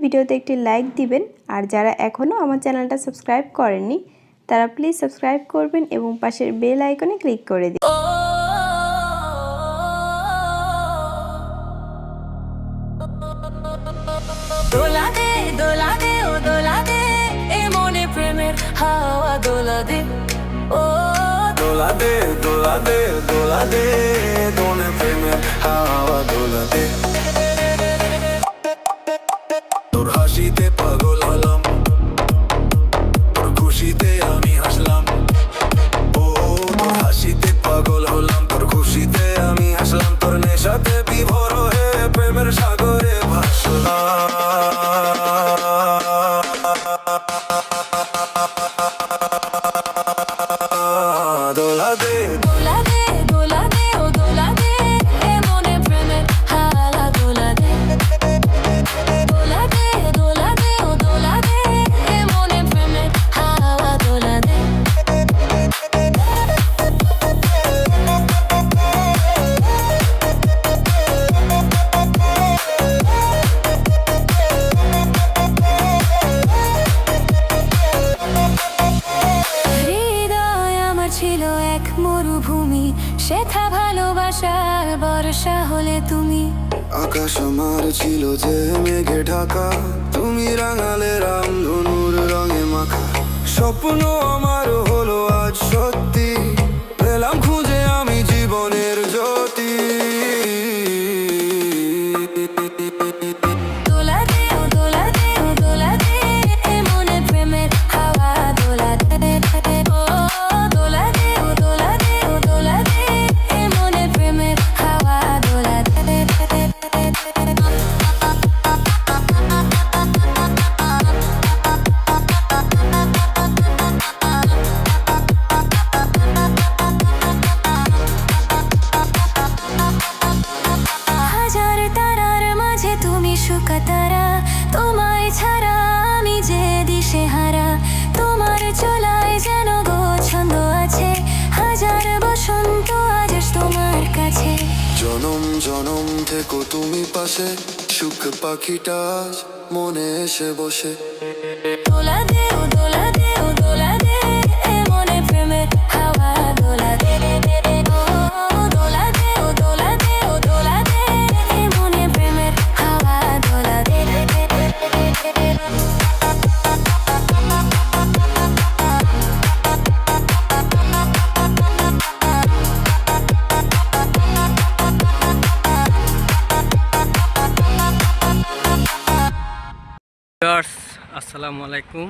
ভিডিওতে একটি লাইক দিবেন। আর যারা এখনও আমার চ্যানেলটা সাবস্ক্রাইব করেননি তারা প্লিজ সাবস্ক্রাইব করবেন এবং পাশের বেল আইকনে ক্লিক করে দিন। দোলা দে দোলা দে ও দোলা দে এ মনে প্রেমের হাওয়া দোলা দে ও দোলা দে দোলা দে দোলা দে মনে প্রেমের হাওয়া দোলা দে। তোর হাসিতে পাগল হলাম, তোর খুশিতে আমি হাসলাম। ও তোর হাসিতে পাগল হলাম, তোর খুশিতে আমি হাসলাম। তোর নেশাতে বিভোর হয়ে প্রেমের সাগরে ভাসলাম। দোলা দে দোলা দে দোলা দে ও দোলা দে এ মনে প্রেমের হাওয়া দোলা দে দোলা দে দোলা দে ও দোলা দে এ মনে প্রেমের হাওয়া দোলা দে। হৃদয় আমার ছিল এক মরুভূমি, সেথা ভালোবাসার বর্ষা হলে তুমি। আকাশ আমার ছিল যে মেঘে ঢাকা, তুমি রাঙালে রামধনুর রঙে মাখা। স্বপ্ন আমার হলো আজ সত্যি, পেলাম খুঁজে আমি জীবনের জ্যোতি। দোলা দে ও দোলা দে ও দোলা দে এ মনে প্রেমের হাওয়া দোলা দে ও দোলা দে ও দোলা দে ও দোলা দে এ মনে প্রেমের হাওয়া দোলা দে। হাজার তারার মাঝে তুমি সুখা তারা, তোমায় ছাড়া আমি যে দিশেহারা। তোমার চলায় যেন গো ছন্দ আছে, হাজার বসন্ত আজ তোমার কাছে। জনম জনম থেকো তুমি পাশে, সুখ পাখিটা আজ মনে এসে বসে। দোলা দে ও দোলা দে ও দোলা দে এ মনে প্রেমের হাওয়া দোলা দে ও দোলা দে ও দোলা দে ও দোলা দে এ মনে প্রেমের হাওয়া দোলা দে। আসসালামু আলাইকুম।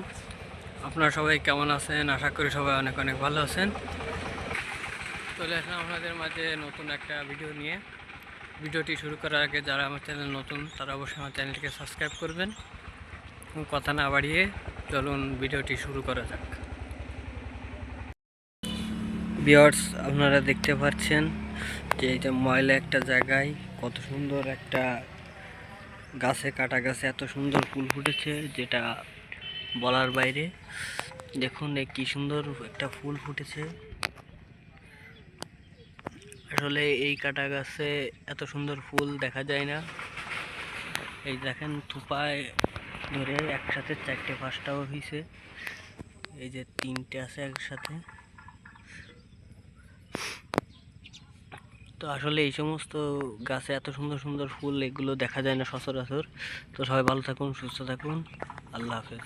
আপনারা সবাই কেমন আছেন? আশা করি সবাই অনেক অনেক ভালো আছেন। চলে আসলাম আপনাদের মাঝে নতুন একটা ভিডিও নিয়ে। ভিডিওটি শুরু করার আগে যারা আমার চ্যানেল নতুন তারা অবশ্যই আমার চ্যানেলটিকে সাবস্ক্রাইব করবেন। কথা না বাড়িয়ে চলুন ভিডিওটি শুরু করা যাক। ভিউয়ার্স, আপনারা দেখতে পাচ্ছেন যে এটা ময়লা একটা জায়গায় কত সুন্দর একটা গাছে, কাটা গাছে এত সুন্দর ফুল ফুটেছে যেটা বলার বাইরে। দেখুন কি সুন্দর একটা ফুল ফুটেছে। আসলে এই কাটা গাছে এত সুন্দর ফুল দেখা যায় না। এই দেখেন থুপায় ধরে একসাথে 4টে 5টাও হয়েছে, এই যে 3টে আছে একসাথে। তো আসলে এই সমস্ত গাছে এত সুন্দর সুন্দর ফুল এগুলো দেখা যায় না সচরাচর। তো সবাই ভালো থাকুন, সুস্থ থাকুন, আল্লাহ হাফেজ।